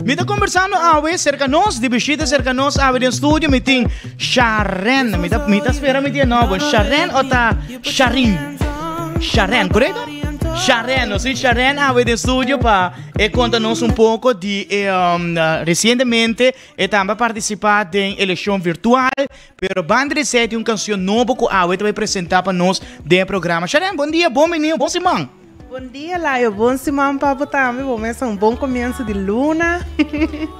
Me tá conversando awe cerca nós, de visita cerca nós awe no estúdio, me tem Sharon, me tá espera me tem novo, Sharon ou tá Sharin? Sharon, correto? Sharon, nós temos Sharon awe no estúdio para contar-nos pouco de recentemente também participar em eleição virtual, pero banda de sete canção nova que awe vai apresentar para nós do programa. Sharon, bom dia, bom menino, bom semana. Bom dia, Laio. Bom semana para também. Vamos um bom começo de luna.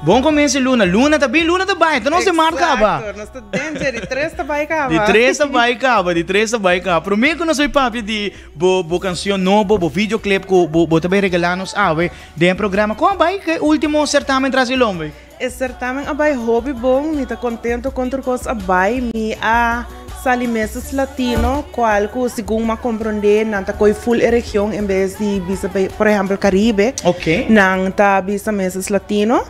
Bom começo de luna. Luna tá bem, luna tá bem. Então não se marca, ba. Nós tá dentro de três tá bem, cá. De três tá bem, cá. De três tá bem, cá. Para mim, que nós papi de bo canção nova, bo videoclip que bo também regalar-nos ave de programa. Qual vai que último certamen Brasilão, vai? Esse certamen abai hobby bom. Me tá contento com tudo coisa abai. Me a Salimeses latino, qual que segundo me compreender, não tá com full região em vez de visa, por exemplo, Caribe. Ok. Não tá visa meses latino.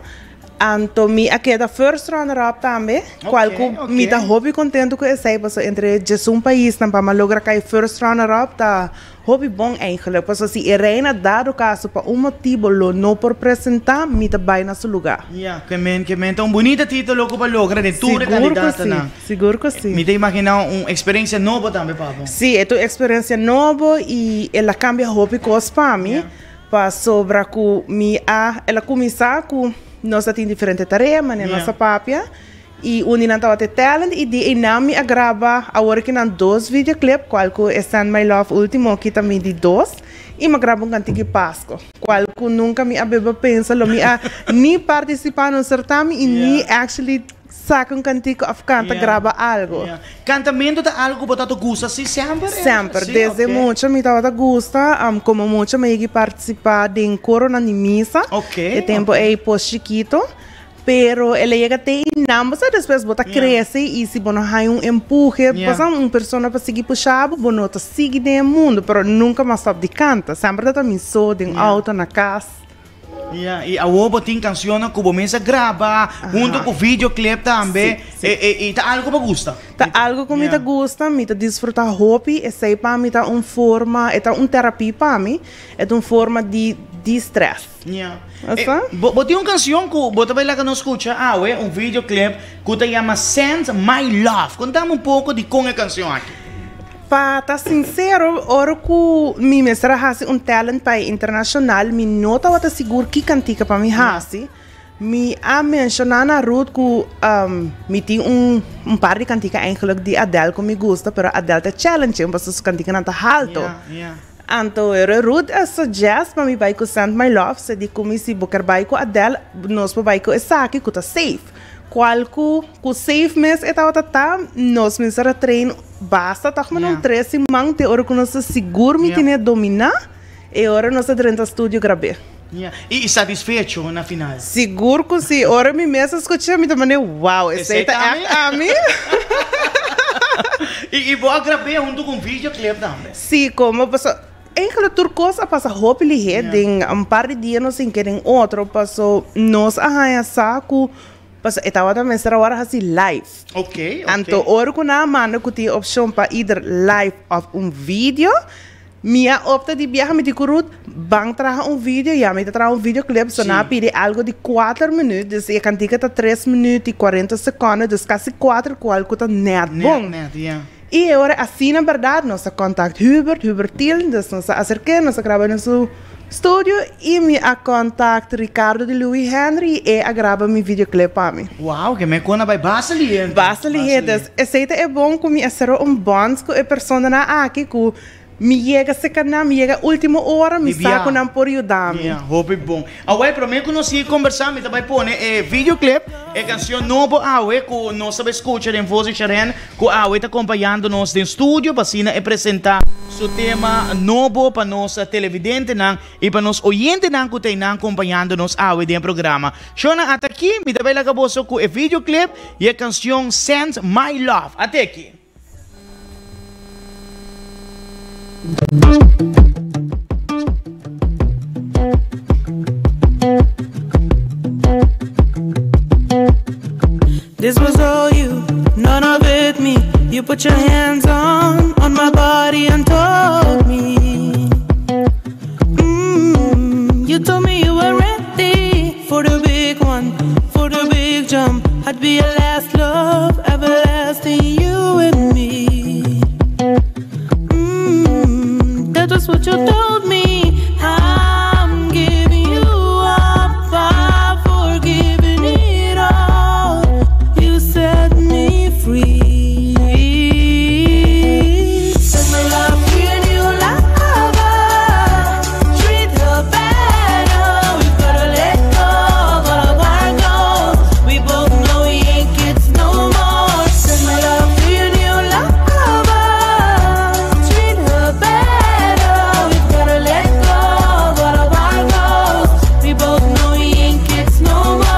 Anto mi aqui da first runner up também, qual que me tá hobby contento com esse, porque entre um país não para logra que first runner up tá hobby bom eigenlijk, porque se Irene dado caso para motivo lo não por apresentar, me tá bem na seu lugar. Yeah, que men, um bonito título que para logra de toda candidata na. Seguro que sim. Me tá imaginar uma experiência nova também, papo. Sim, é uma experiência nova e ela cambia hobby coisa para mim, para sobre que ela começar com nós temos diferentes tarefas, mas nossa papia e unina tava ter talent e de nami agrava a hora que nan dois videoclip qual que é Stand My Love último que também de dois e me grava cantigo Páscoa qual que nunca me abeba pensa lo me ni participar no certame e ni actually saca cantigo of canta grava algo. Cantamento tá algo que tu gosta sim sempre? Sempre, desde muito me tava gosta, como muito me ia participar de coro na missa. Ok. O tempo é post chiquito. Pero ele llega até ambos, depois bota cresce e se você há empurre, passa pessoa para seguir puxar, você tá seguir no mundo, pero nunca mais sabe de canta, sempre tá me só de auto na casa. E a Obo tem canções que começa a gravar, junto com o videoclip também, e tá algo que gosta. Tá algo que me gosta, me desfrutar hobby, e sei para mim tá forma, é uma terapia para mim, é uma forma de estresse. Você tem uma canção que você vai lá que não escuta, um videoclip que se chama Send My Love. Conta-me pouco de como é a canção aqui. Para estar sincero, hora que me mestra hasi talent para internacional, me nota wata seguro que cantica para me hasi. Me a mencionar na route que me tem par de cantica eigenlijk de Adele que me gusta, pero Adele tá challenge, porque su cantica não tá alto. Então, a route suggest para me vai com Send My Love, se de como se bocar vai com Adele, nós vai com essa aqui que tá safe. Qual que safe mes eta tá nós me será treino basta tá como não três mante hora que nós seguro me tinha dominar e hora nós dentro do estúdio gravar. E satisfeito na final? Seguro que sim, hora me mesmo escutei me também uau, esse tá a mim. E vou gravar junto com videoclip também. Sim, como passou em aquela turcosa passa roupa em par de dias nós querem outro passou nós arranha saco. Mas estava também será hora assim live. Ok. Então, hora que na mano que tem opção para either live ou vídeo, minha opta de viajar me de curut, bang traga vídeo, já me traga videoclip, só na pide algo de 4 minutos, e a cantiga tá 3 minutos e 40 segundos, dus quase 4 qual que tá net bom. E agora assim na verdade nós contact Hubert Til, dus nós acerquemos, nós gravamos no estúdio e me a contact Ricardo de Louis Henry e a grava meu videoclip para mim. Uau, que me conta vai basta ali. Basta ali, esse é bom que me fazer bond com a pessoa na aqui que me chega se canal, me chega última hora, me saco não por ajudar. Hobby bom. Agora para mim que nós ia conversar, me também pôr videoclip, canção nova, que nós sabe escutar em voz de Sharon, que está acompanhando nós no estúdio para assim apresentar seu tema novo para nós televidentes e para nós oyentes que tem acompanhando nós no programa. Shona, até aqui, me também acabou com o videoclip e a canção Send My Love. Até aqui. This was all you, none of it me. You put your hands on my body and told me. You told me you were ready for the big one. I'd be a last love, everlasting, you and me. That was what you told me. I'm giving you up, I'm forgiving it all. You set me free. Set my love free and you love her. Treat her better. We've gotta let go of all of our goals. We both know we ain't kids no more. Set my love free and you love her. Treat her better. We've gotta let go of all of our goals. We both know we ain't kids no more.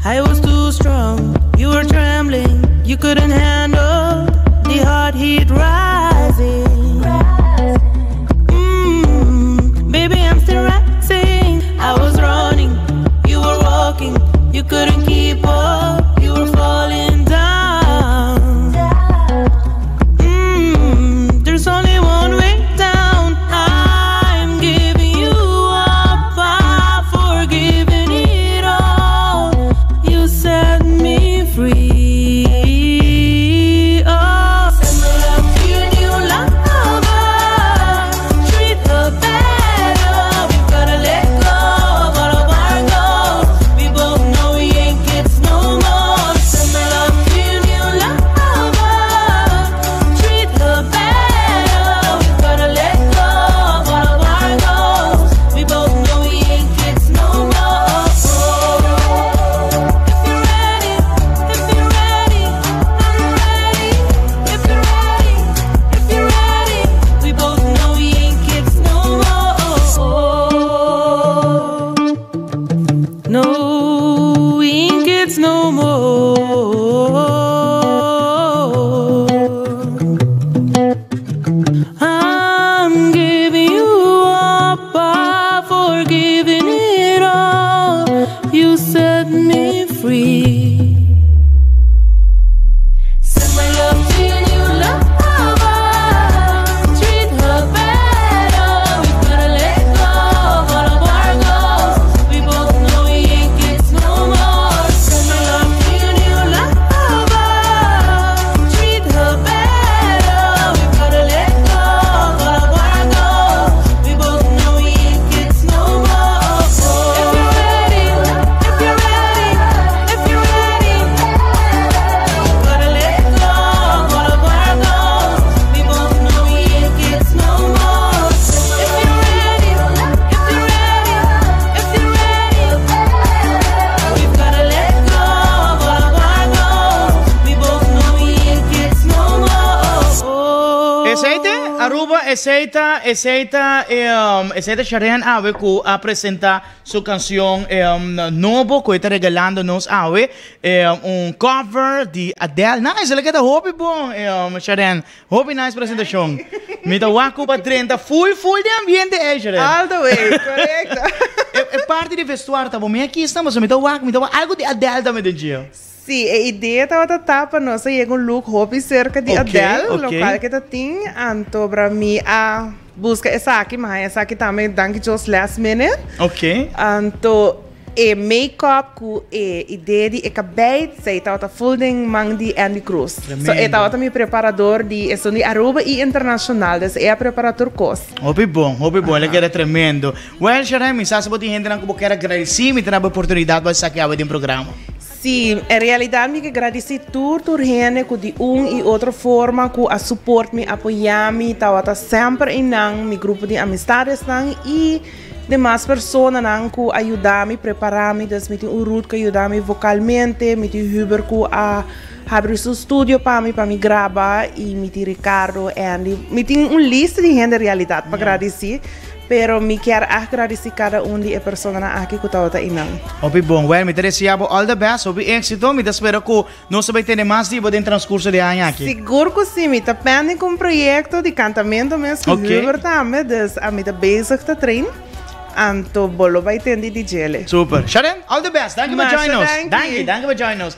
I was too strong, you were trembling, you couldn't handle the hot heat rising. Baby, I'm still rising. I was running, you were walking, you couldn't keep up, you were falling down. There's only one way down. I'm giving you up, I'm forgiving it all. You set me free. Oh, set my love free and you love her. Treat her better. We've gotta let go of all of our goals. We both know we ain't kids no more. Set my love free and you love her. Treat her better. We've gotta let go of all of our goals. We both know we ain't kids no more. If you're ready, I'm ready. If you're ready, we both know we ain't kids no more. No, we ain't kids no more. I'm giving you up, I'm forgiving it all. You set me free. Set my love free and you love her. Treat her better. We've gotta let go of all of our goals. We both know we ain't kids no more. Set my love free and you love her. Treat her better. We've gotta let go of all of our goals. We both know we ain't kids no more. If you're ready, if you're ready, if you're ready, gotta let go of all of our goals. We both know we ain't kids no more. If you're ready, if you're ready, if you're ready, we've gotta let go of all of our goals. We both know we ain't kids no more. Aceite, Aruba, Aceita Sharan Ave que presenta su canción nuevo que está regalándonos Ave, un cover de Adele. Nice, le queda hopi bom, Sharan. Hopi nice presentación. Mita waku para 30, full de ambiente, Sharan. All the way, correcto. É parte de vestuário, tá bom? Mas aqui estamos, me dá algo de Adele também do dia. Sim, a ideia estava para nós chega um look hobby cerca de Adele, local que tem, então para mim a busca essa aqui, mas essa aqui também danke just last minute. Ok. Então make-up com ideia de acabei de sair, estava full de mang de Andy Cruz. So estava também preparador de isso de Aruba e internacional, dus é preparador cos. Hopi bom, ele queda tremendo. Well, Sharan, me sabe se você gente não quer agradecer, me ter a oportunidade para sacar o programa. Sim, em realidade, me agradeço tudo gente que de e outra forma que a suporte me apoiar me estava sempre em meu grupo de amizades e demais pessoas que ajudam me preparar me, dus me tem o Ruth que ajuda me vocalmente, me tem o Huber que abre seu estúdio para me gravar e me tem Ricardo Andy, me tem uma lista de gente em realidade para agradecer. Pero me quero agradecer cada de pessoas aqui que estão aí. Opi bom, well, me desejo all the best, opi éxito, me espero que nós vai ter mais de no transcurso de ano aqui. Seguro que sim, me está pendendo com um projeto de cantamento mesmo, que eu também, dus a me está bezig te train, então bolo vai ter de DJ. Super, Sharan, all the best, danke for joining us. Danke for joining us.